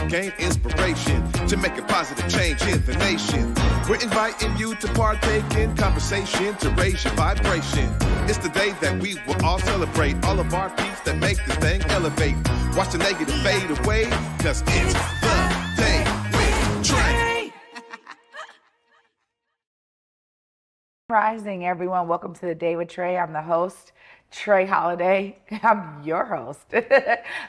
gain inspiration to make a positive change in the nation. We're inviting you to partake in conversation to raise your vibration. It's the day that we will all celebrate all of our peace that make this thing elevate. Watch the negative fade away, cause it's the day with Trae. Rising, everyone. Welcome to the Day with Trae. I'm the host, Trae Holiday. I'm your host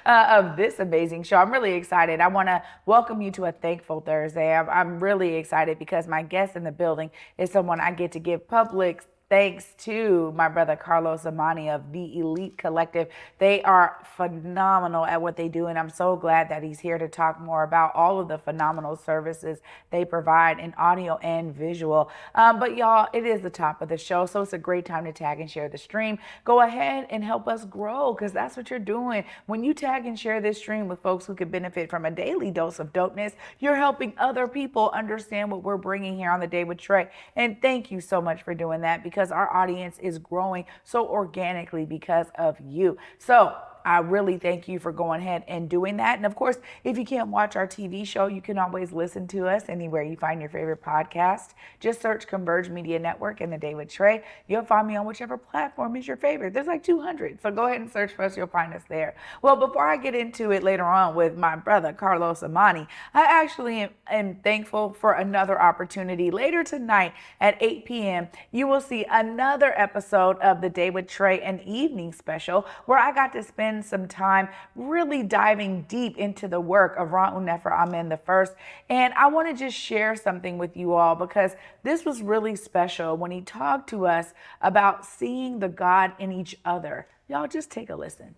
of this amazing show. I'm really excited. I want to welcome you to a Thankful Thursday. I'm really excited because my guest in the building is someone I get to give public thanks to, my brother Carlos Imani of the Elite Collective. They are phenomenal at what they do, and I'm so glad that he's here to talk more about all of the phenomenal services they provide in audio and visual. But y'all, it is the top of the show, so it's a great time to tag and share the stream. Go ahead and help us grow, because that's what you're doing. When you tag and share this stream with folks who could benefit from a daily dose of dopeness, you're helping other people understand what we're bringing here on the Day with Trae. And thank you so much for doing that, because our audience is growing so organically because of you. So I really thank you for going ahead and doing that. And of course, if you can't watch our TV show, you can always listen to us anywhere you find your favorite podcast. Just search Converge Media Network and The Day with Trae. You'll find me on whichever platform is your favorite. There's like 200. So go ahead and search for us. You'll find us there. Well, before I get into it later on with my brother, Carlos Imani, I actually am thankful for another opportunity. Later tonight at 8 p.m., you will see another episode of The Day with Trae, an evening special, where I got to spend some time really diving deep into the work of Ra Unefer Amen I. And I want to just share something with you all, because this was really special when he talked to us about seeing the God in each other. Y'all just take a listen.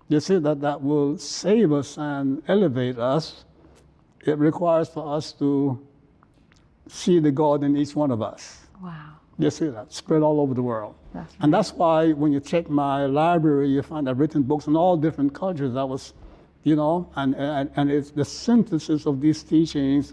You see, that will save us and elevate us. It requires for us to see the God in each one of us. Wow. You see that spread all over the world. That's and right. That's why when you check my library, you find I've written books in all different cultures. That was, and it's the synthesis of these teachings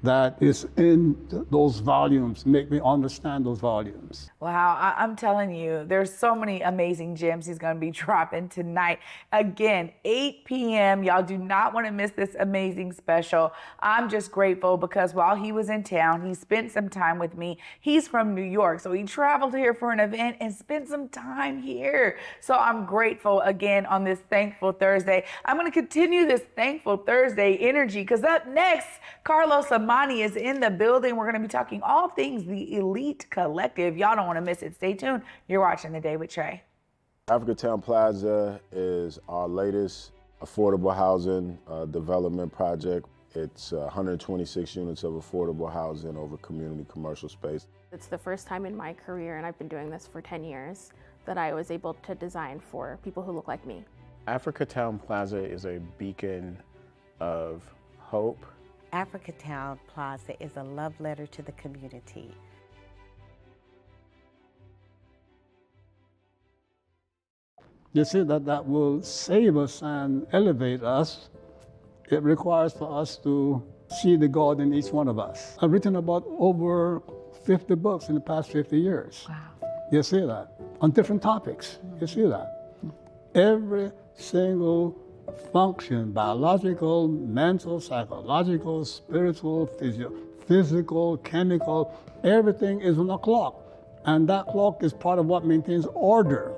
that is in those volumes, make me understand those volumes. Wow, I'm telling you, there's so many amazing gems he's going to be dropping tonight. Again, 8 p.m. Y'all do not want to miss this amazing special. I'm just grateful because while he was in town, he spent some time with me. He's from New York, so he traveled here for an event and spent some time here. So I'm grateful again on this Thankful Thursday. I'm going to continue this Thankful Thursday energy, because up next, Carlos Imani is in the building. We're going to be talking all things the Elite Collective. Y'all don't want to miss it. Stay tuned. You're watching The Day with Trae. Africatown Plaza is our latest affordable housing development project. It's 126 units of affordable housing over community commercial space. It's the first time in my career, and I've been doing this for 10 years, that I was able to design for people who look like me. Africatown Plaza is a beacon of hope. Africatown Plaza is a love letter to the community. You see, that will save us and elevate us. It requires for us to see the God in each one of us. I've written about over 50 books in the past 50 years. Wow. You see that? On different topics. You see that? Every single function, biological, mental, psychological, spiritual, physical, chemical, everything is on a clock. And that clock is part of what maintains order.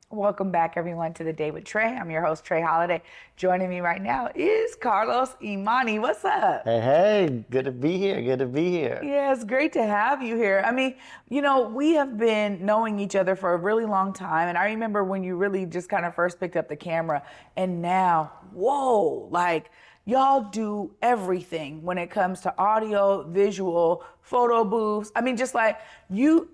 Welcome back, everyone, to The Day with Trae. I'm your host, Trae Holiday. Joining me right now is Carlos Imani. What's up? Hey, good to be here. Good to be here. Yeah, it's great to have you here. I mean, you know, we have been knowing each other for a really long time. And I remember when you really just kind of first picked up the camera, and now, whoa, like, y'all do everything when it comes to audio, visual, photo booths. I mean, just like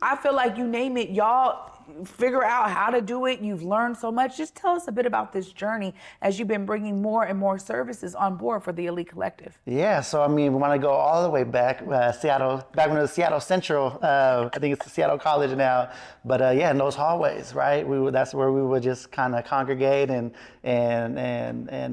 I feel like you name it, y'all figure out how to do it. You've learned so much. Just tell us a bit about this journey as you've been bringing more and more services on board for the Elite Collective. Yeah, so I mean, we want to go all the way back, Seattle, back when it was Seattle Central. I think it's Seattle College now. But yeah, in those hallways, right? That's where we would just kind of congregate and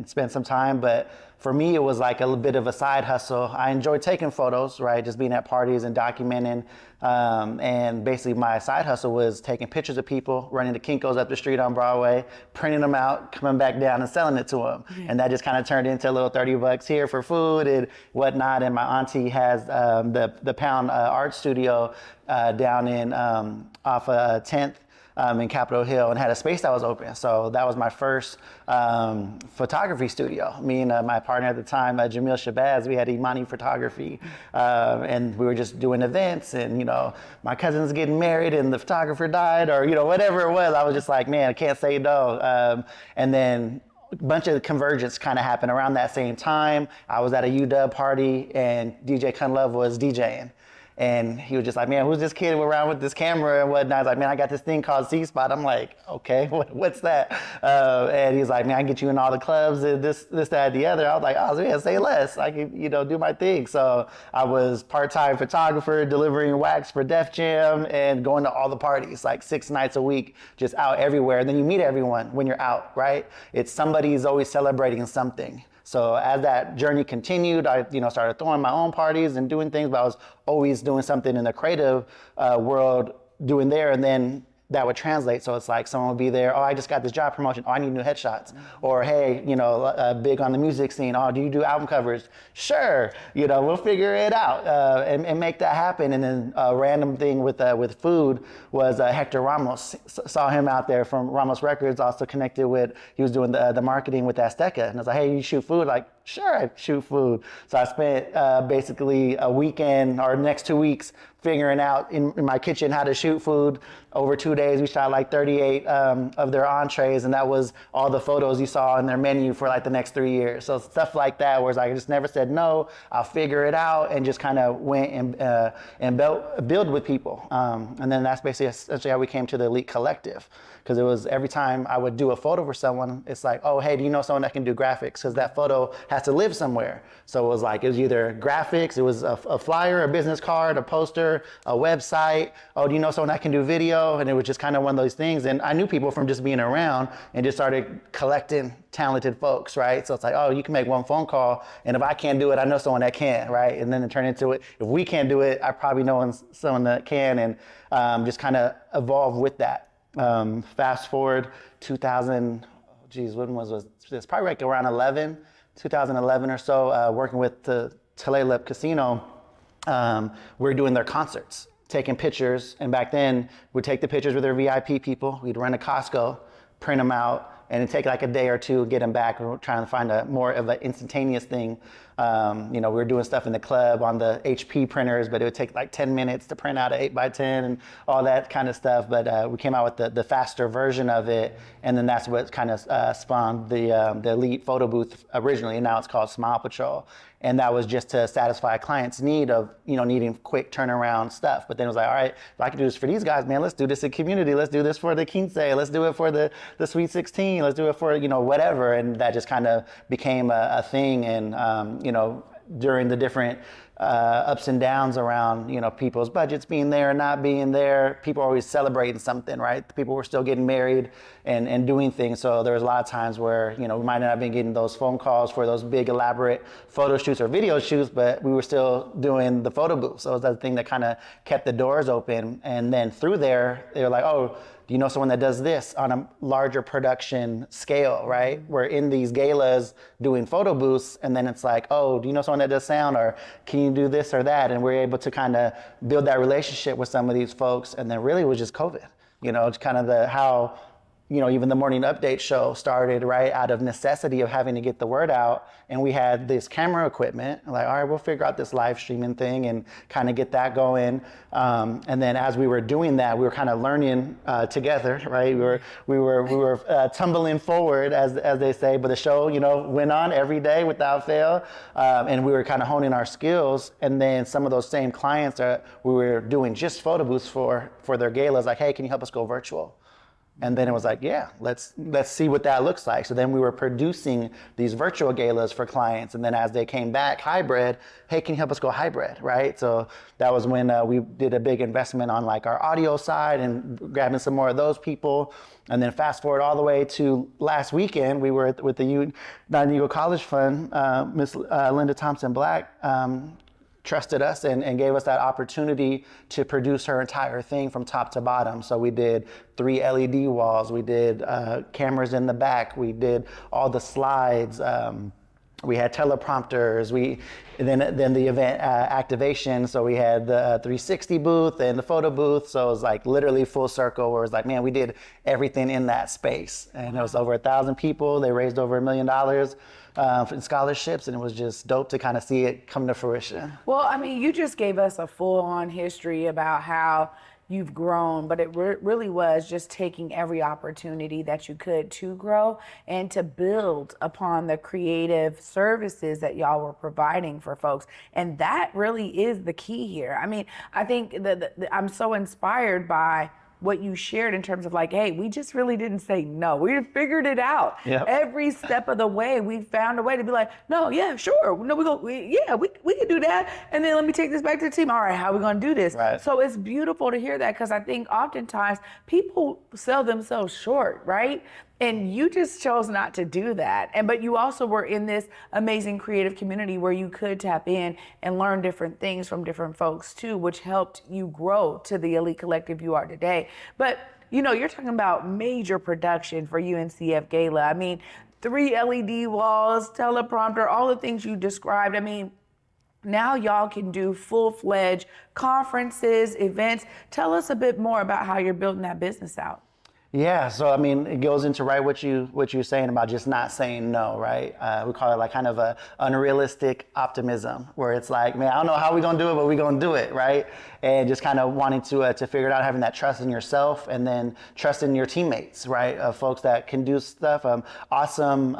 spend some time. But for me, it was like a little bit of a side hustle. I enjoyed taking photos, right? Just being at parties and documenting. And basically my side hustle was taking pictures of people, running to Kinko's up the street on Broadway, printing them out, coming back down and selling it to them. Mm-hmm. And that just kind of turned into a little $30 here for food and whatnot. And my auntie has the Pound Art Studio down in off 10th. In Capitol Hill, and had a space that was open. So that was my first photography studio. Me and my partner at the time, Jamil Shabazz, we had Imani Photography, and we were just doing events. And my cousin's getting married, and the photographer died, or whatever it was. I was just like, man, I can't say no. And then a bunch of convergence kind of happened around that same time. I was at a UW party, and DJ Kunlove was DJing. And he was just like, man, who's this kid around with this camera and whatnot? I was like, man, I got this thing called C-Spot. I'm like, okay, what's that? And he's like, man, I can get you in all the clubs and this, that, the other. I was like, oh, man, say less. I can, do my thing. So I was part-time photographer, delivering wax for Def Jam and going to all the parties, like 6 nights a week, just out everywhere. And then you meet everyone when you're out, right? It's somebody's always celebrating something. So as that journey continued, I started throwing my own parties and doing things, but I was always doing something in the creative world, doing there, and then that would translate. So it's like someone would be there, oh, I just got this job promotion, oh, I need new headshots. Or hey, big on the music scene, oh, do you do album covers? Sure, we'll figure it out and make that happen. And then a random thing with food was Hector Ramos. Saw him out there from Ramos Records, also connected with, he was doing the marketing with Azteca. And I was like, hey, you shoot food? Like, sure, I shoot food. So I spent basically a weekend or next 2 weeks figuring out in my kitchen how to shoot food. Over 2 days, we shot like 38 of their entrees, and that was all the photos you saw in their menu for like the next 3 years. So stuff like that, where it's like I just never said no. I'll figure it out, and just kind of went and build with people. And then that's basically essentially how we came to the Elite Collective. Because it was every time I would do a photo for someone, it's like, oh, hey, do you know someone that can do graphics? Because that photo has to live somewhere. So it was either graphics, it was a flyer, a business card, a poster, a website. Oh, do you know someone that can do video? And it was just kind of one of those things. And I knew people from just being around and just started collecting talented folks, right? So it's like, oh, you can make one phone call, and if I can't do it, I know someone that can, right? And then it turned into it. If we can't do it, I probably know someone that can, and just kind of evolve with that. Fast forward 2000, when was this? Probably like around 2011 or so, working with the Trae Casino. We're doing their concerts, taking pictures, and back then we'd take the pictures with their VIP people. We'd run to Costco, print them out, and it'd take like a day or two to get them back. We're trying to find a more of an instantaneous thing. We were doing stuff in the club on the HP printers, but it would take like 10 minutes to print out an 8x10 and all that kind of stuff. But we came out with the faster version of it, and then that's what kind of spawned the Elite photo booth originally, and now it's called Smile Patrol. And that was just to satisfy a client's need of, needing quick turnaround stuff. But then it was like, all right, if I can do this for these guys, man, let's do this in community. Let's do this for the Quince. Let's do it for the Sweet 16. Let's do it for, whatever. And that just kind of became a thing. And, during the different ups and downs around, people's budgets being there and not being there, people are always celebrating something, right? People were still getting married and doing things. So there was a lot of times where, we might not have been getting those phone calls for those big elaborate photo shoots or video shoots, but we were still doing the photo booth. So it was that thing that kind of kept the doors open. And then through there, they were like, oh, do you know someone that does this on a larger production scale, right? We're in these galas doing photo booths, and then it's like, oh, do you know someone that does sound, or can you do this or that? And we're able to kind of build that relationship with some of these folks. And then really it was just COVID, it's kind of how even the morning update show started right out of necessity of having to get the word out. And we had this camera equipment, like, all right, we'll figure out this live streaming thing and kind of get that going. And then as we were doing that, we were kind of learning together, right? We were tumbling forward, as they say, but the show, went on every day without fail. And we were kind of honing our skills. And then some of those same clients that we were doing just photo booths for their galas, like, hey, can you help us go virtual? And then it was like, yeah, let's see what that looks like. So then we were producing these virtual galas for clients. And then as they came back hybrid, hey, can you help us go hybrid, right? So that was when we did a big investment on like our audio side and grabbing some more of those people. And then fast forward all the way to last weekend, we were with the United Eagle College Fund, Miss Linda Thompson Black, trusted us and gave us that opportunity to produce her entire thing from top to bottom. So we did 3 LED walls, we did cameras in the back, we did all the slides, we had teleprompters, then the event activation. So we had the 360 booth and the photo booth. So it was like literally full circle where it was like, man, we did everything in that space. And it was over 1,000 people. They raised over $1 million in scholarships, and it was just dope to kind of see it come to fruition. Well, I mean, you just gave us a full-on history about how you've grown, but it really was just taking every opportunity that you could to grow and to build upon the creative services that y'all were providing for folks. And that really is the key here. I mean, I think that I'm so inspired by what you shared in terms of like, hey, we just really didn't say no. We figured it out. Yep. Every step of the way, we found a way to be like, no, yeah, sure. No, we can do that. And then let me take this back to the team. All right, how are we going to do this? Right. So it's beautiful to hear that, because I think oftentimes people sell themselves short, right? And you just chose not to do that. But you also were in this amazing creative community where you could tap in and learn different things from different folks too, which helped you grow to the elite collective you are today. But you're talking about major production for UNCF Gala. I mean, 3 LED walls, teleprompter, all the things you described. I mean, now y'all can do full-fledged conferences, events. Tell us a bit more about how you're building that business out. Yeah, so I mean, it goes into what you're saying about just not saying no, right? We call it like kind of a unrealistic optimism, where it's like, man, I don't know how we're gonna do it, but we're gonna do it, right? And just kind of wanting to figure it out, having that trust in yourself, and then trust in your teammates, right? Folks that can do stuff, awesome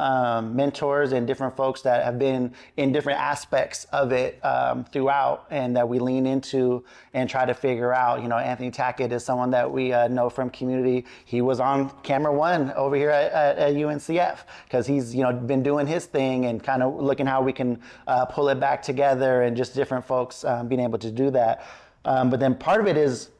mentors and different folks that have been in different aspects of it throughout, and that we lean into and try to figure out. Anthony Tackett is someone that we know from community. He was on camera one over here at UNCF because he's been doing his thing and kind of looking how we can pull it back together, and just different folks being able to do that. But then part of it is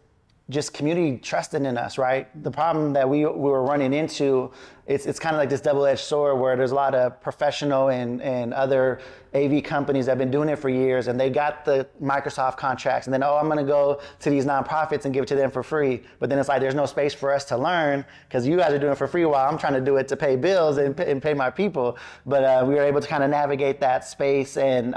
just community trusting in us, right? The problem that we were running into, it's kind of like this double-edged sword where there's a lot of professional and other AV companies that have been doing it for years, and they got the Microsoft contracts, and then, I'm going to go to these nonprofits and give it to them for free. But then it's like, there's no space for us to learn because you guys are doing it for free while I'm trying to do it to pay bills and pay my people. But we were able to kind of navigate that space and,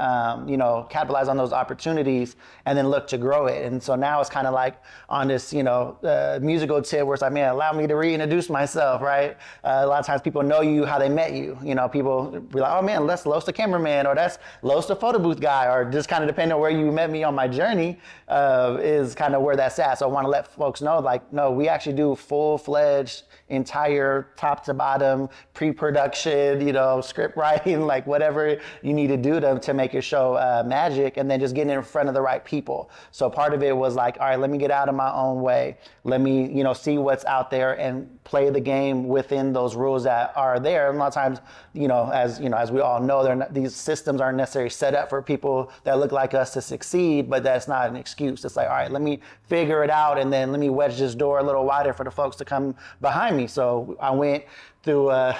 capitalize on those opportunities and then look to grow it. And so now it's kind of like on this, musical tip where it's like, man, allow me to reintroduce myself, right? A lot of times people know you how they met you. People be like, oh man, that's Los the cameraman, or that's Los the photo booth guy, or just kind of depending on where you met me on my journey is kind of where that's at. So I want to let folks know, like, no, we actually do full-fledged, entire top to bottom pre-production, script writing, like whatever you need to do to make your show magic, and then just getting in front of the right people. So part of it was like, all right, let me get out of my own way. Let me, see what's out there and play the game within those rules that are there. And a lot of times, as we all know, these systems aren't necessarily set up for people that look like us to succeed, but that's not an excuse. It's like, all right, let me figure it out, and then let me wedge this door a little wider for the folks to come behind me. So I went through a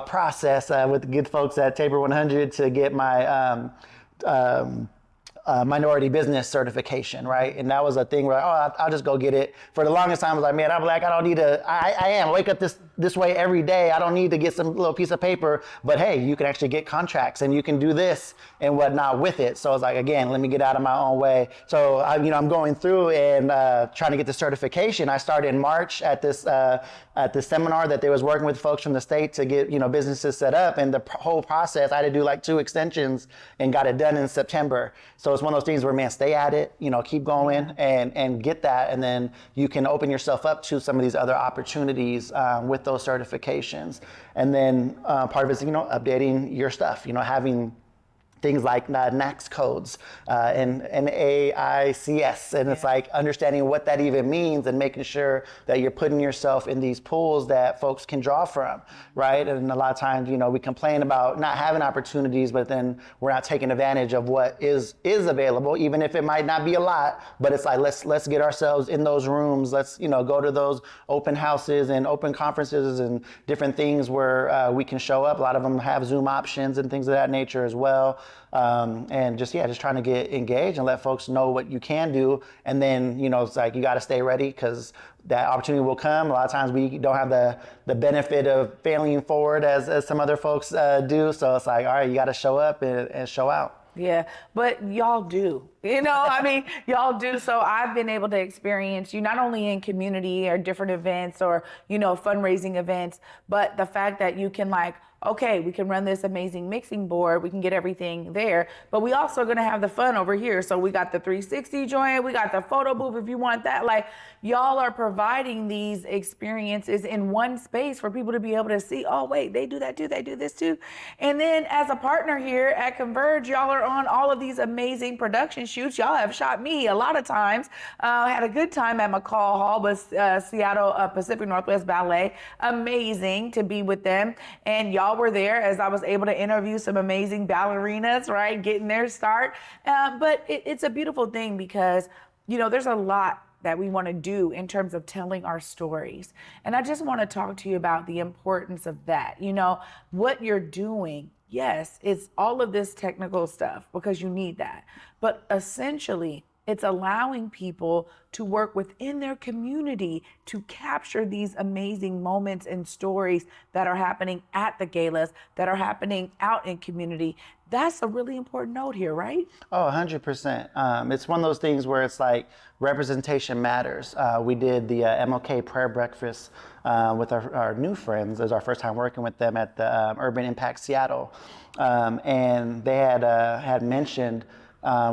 process with the good folks at Tabor 100 to get my minority business certification, right? And that was a thing where, I'll just go get it. For the longest time, I was like, man, I'm black, I don't need I am. I wake up this way every day. I don't need to get some little piece of paper, but hey, you can actually get contracts and you can do this and whatnot with it. So it's like, again, let me get out of my own way. So I'm going through and trying to get the certification. I started in March at this seminar that they was working with folks from the state to get, businesses set up. And the whole process, I had to do like 2 extensions and got it done in September. So it's one of those things where, man, stay at it, keep going and get that. And then you can open yourself up to some of these other opportunities with those certifications. And then part of it is, updating your stuff, having things like NAICS codes and NAICS, and it's like understanding what that even means and making sure that you're putting yourself in these pools that folks can draw from, right? And a lot of times, we complain about not having opportunities, but then we're not taking advantage of what is available, even if it might not be a lot. But it's like let's get ourselves in those rooms. Let's go to those open houses and open conferences and different things where we can show up. A lot of them have Zoom options and things of that nature as well. And just trying to get engaged and let folks know what you can do. And then, it's like, you got to stay ready because that opportunity will come. A lot of times we don't have the benefit of failing forward as some other folks do. So it's like, all right, you got to show up and show out. Yeah, but y'all do, y'all do. So I've been able to experience you not only in community or different events or, fundraising events, but the fact that you can okay, we can run this amazing mixing board. We can get everything there, but we also are going to have the fun over here. So we got the 360 joint. We got the photo booth if you want that. Y'all are providing these experiences in one space for people to be able to see, oh, wait, they do that too. They do this too. And then as a partner here at Converge, y'all are on all of these amazing production shoots. Y'all have shot me a lot of times. I had a good time at McCall Hall with Seattle Pacific Northwest Ballet. Amazing to be with them. And y'all were there as I was able to interview some amazing ballerinas, right? Getting their start. But it's a beautiful thing because, there's a lot that we want to do in terms of telling our stories. And I just want to talk to you about the importance of that. What you're doing, yes, it's all of this technical stuff because you need that. But essentially, it's allowing people to work within their community to capture these amazing moments and stories that are happening at the galas, that are happening out in community. That's a really important note here, right? Oh, 100%. It's one of those things where it's like representation matters. We did the MLK prayer breakfast with our new friends. It was our first time working with them at the Urban Impact Seattle. And they had mentioned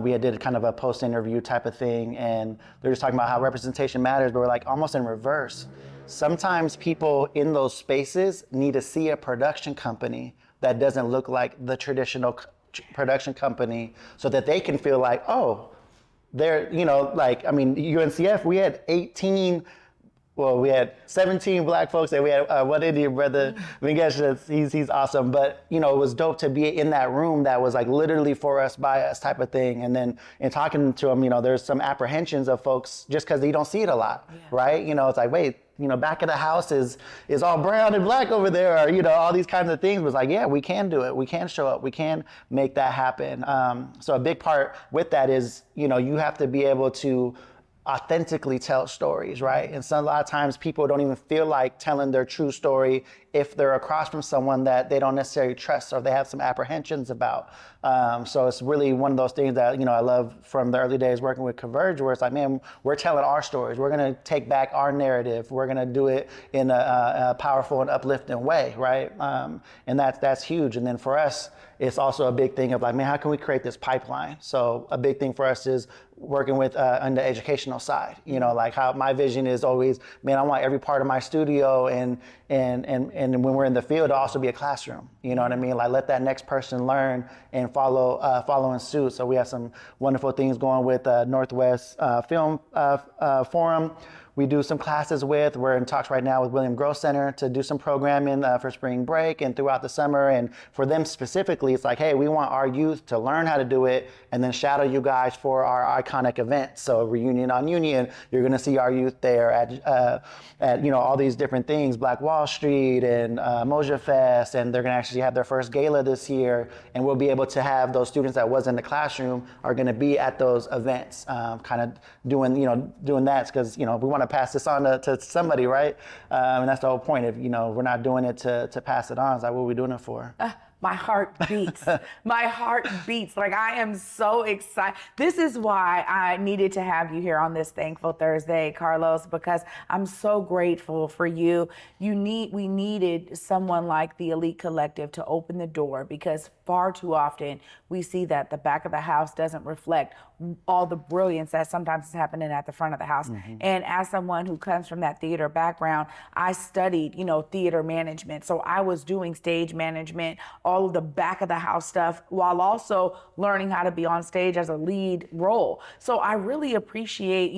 we had did kind of a post-interview type of thing, and they're just talking about how representation matters, but we're like almost in reverse. Sometimes people in those spaces need to see a production company that doesn't look like the traditional production company so that they can feel like, oh, they're, UNCF, we had 17 Black folks, and we had one Indian brother, Vingesh, he's awesome. But, it was dope to be in that room that was like literally for us, by us type of thing. And then in talking to them, there's some apprehensions of folks just because you don't see it a lot, right? It's like, wait, back of the house is all brown and black over there, or, all these kinds of things. Was like, yeah, we can do it. We can show up. We can make that happen. So a big part with that is, you have to be able to authentically tell stories, right? And so a lot of times people don't even feel like telling their true story if they're across from someone that they don't necessarily trust or they have some apprehensions about. So it's really one of those things that, I love from the early days working with Converge, where it's like, man, we're telling our stories. We're going to take back our narrative. We're going to do it in a powerful and uplifting way, right? And that's huge. And then for us, it's also a big thing of like, man, how can we create this pipeline? So a big thing for us is working with on the educational side, like how my vision is always, man, I want every part of my studio and when we're in the field to also be a classroom, you know what I mean? Like let that next person learn and follow in suit. So we have some wonderful things going with Northwest Film Forum. We do some classes with. We're in talks right now with William Gross Center to do some programming for spring break and throughout the summer. And for them specifically, it's like, hey, we want our youth to learn how to do it and then shadow you guys for our iconic events. So Reunion on Union, you're going to see our youth there at all these different things, Black Wall Street and Moja Fest, and they're going to actually have their first gala this year. And we'll be able to have those students that was in the classroom are going to be at those events, kind of doing that because we want to to pass this on to somebody, right? And that's the whole point. If, we're not doing it to pass it on, it's like, what are we doing it for? My heart beats. My heart beats. Like, I am so excited. This is why I needed to have you here on this Thankful Thursday, Carlos, because I'm so grateful for you. We needed someone like the Elite Collective to open the door, because far too often we see that the back of the house doesn't reflect all the brilliance that sometimes is happening at the front of the house. And as someone who comes from that theater background, I studied, theater management. So I was doing stage management, all of the back of the house stuff, while also learning how to be on stage as a lead role. So I really appreciate,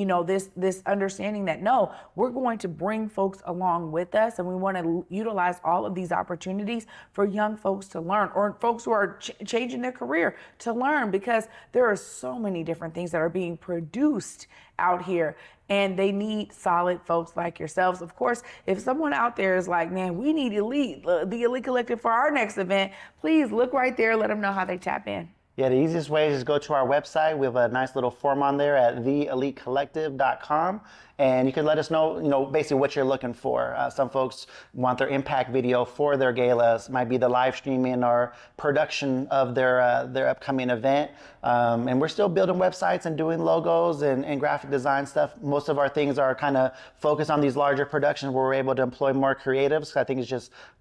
this understanding that, no, we're going to bring folks along with us, and we want to utilize all of these opportunities for young folks to learn, or folks who are changing their career to learn, because there are so many different things that are being produced out here, and they need solid folks like yourselves. Of course, if someone out there is like, man, we need the Elite Collective for our next event, please look right there, let them know how they tap in. Yeah, the easiest way is go to our website. We have a nice little form on there at theelitecollective.com. And you can let us know, basically what you're looking for. Some folks want their impact video for their galas, might be the live streaming or production of their upcoming event. And we're still building websites and doing logos and graphic design stuff. Most of our things are kind of focused on these larger productions where we're able to employ more creatives. I think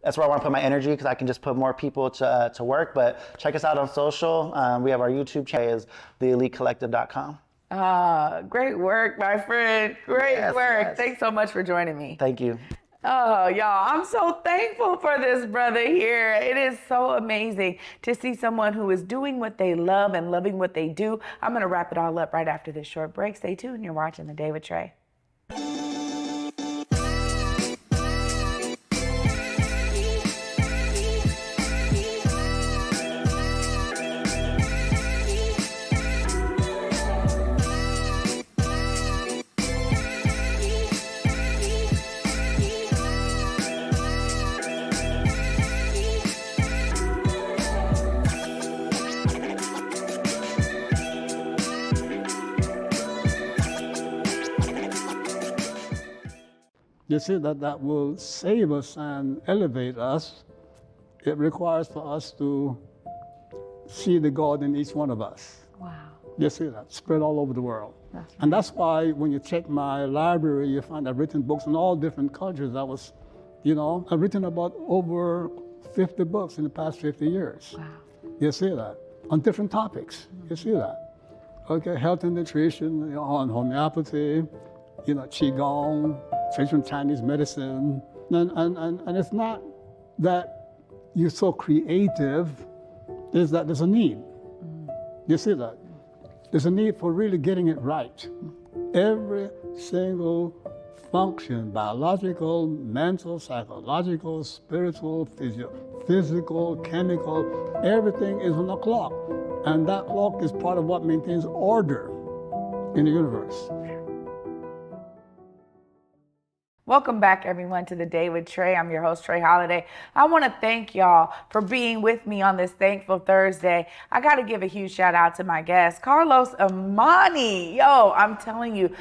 that's where I want to put my energy, because I can just put more people to work. But check us out on social. We have our YouTube channel, is theelitecollective.com. Great work, my friend. Great work. Yes. Thanks so much for joining me. Thank you. Oh, y'all, I'm so thankful for this brother here. It is so amazing to see someone who is doing what they love and loving what they do. I'm going to wrap it all up right after this short break. Stay tuned. You're watching The Day with Trae. You see, that will save us and elevate us. It requires for us to see the God in each one of us. Wow. You see that, spread all over the world. And that's why when you check my library, you find I've written books in all different cultures. I've written about over 50 books in the past 50 years. Wow. You see that, on different topics. You see that. Okay, health and nutrition, on homeopathy, Qigong, traditional Chinese medicine. And it's not that you're so creative, it's that there's a need. You see that? There's a need for really getting it right. Every single function, biological, mental, psychological, spiritual, physical, chemical, everything is on a clock. And that clock is part of what maintains order in the universe. Welcome back, everyone, to The Day with Trae. I'm your host, Trae Holiday. I want to thank y'all for being with me on this Thankful Thursday. I got to give a huge shout out to my guest, Carlos Imani. Yo, I'm telling you,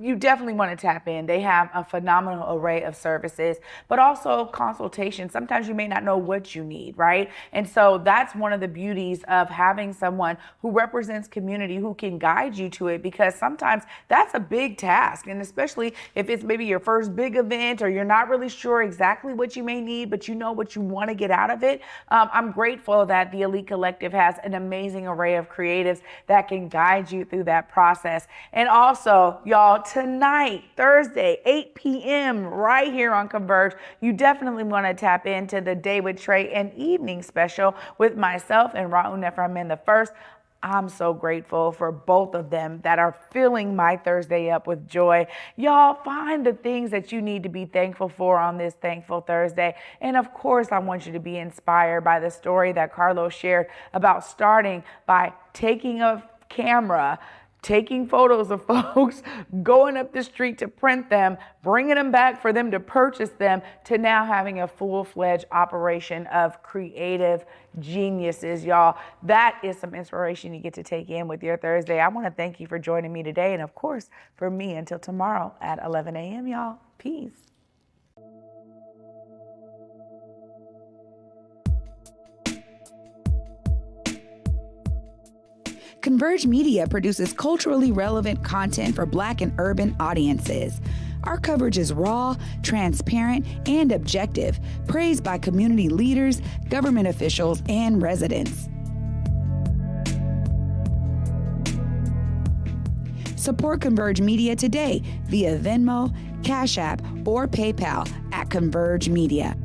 you definitely want to tap in. They have a phenomenal array of services, but also consultation. Sometimes you may not know what you need, right? And so that's one of the beauties of having someone who represents community, who can guide you to it, because sometimes that's a big task. And especially if it's maybe your first big event, or you're not really sure exactly what you may need, but you know what you want to get out of it. I'm grateful that the Elite Collective has an amazing array of creatives that can guide you through that process. And also, y'all, tonight, Thursday, 8 p.m., right here on Converge, you definitely want to tap into the Day with Trae and evening special with myself and Raul Neframin the First. I'm so grateful for both of them that are filling my Thursday up with joy. Y'all, find the things that you need to be thankful for on this Thankful Thursday. And of course, I want you to be inspired by the story that Carlos shared about starting by taking a camera, taking photos of folks, going up the street to print them, bringing them back for them to purchase them, to now having a full-fledged operation of creative geniuses, y'all. That is some inspiration you get to take in with your Thursday. I want to thank you for joining me today, and of course, for me until tomorrow at 11 a.m., y'all. Peace. Converge Media produces culturally relevant content for Black and urban audiences. Our coverage is raw, transparent, and objective, praised by community leaders, government officials, and residents. Support Converge Media today via Venmo, Cash App, or PayPal at Converge Media.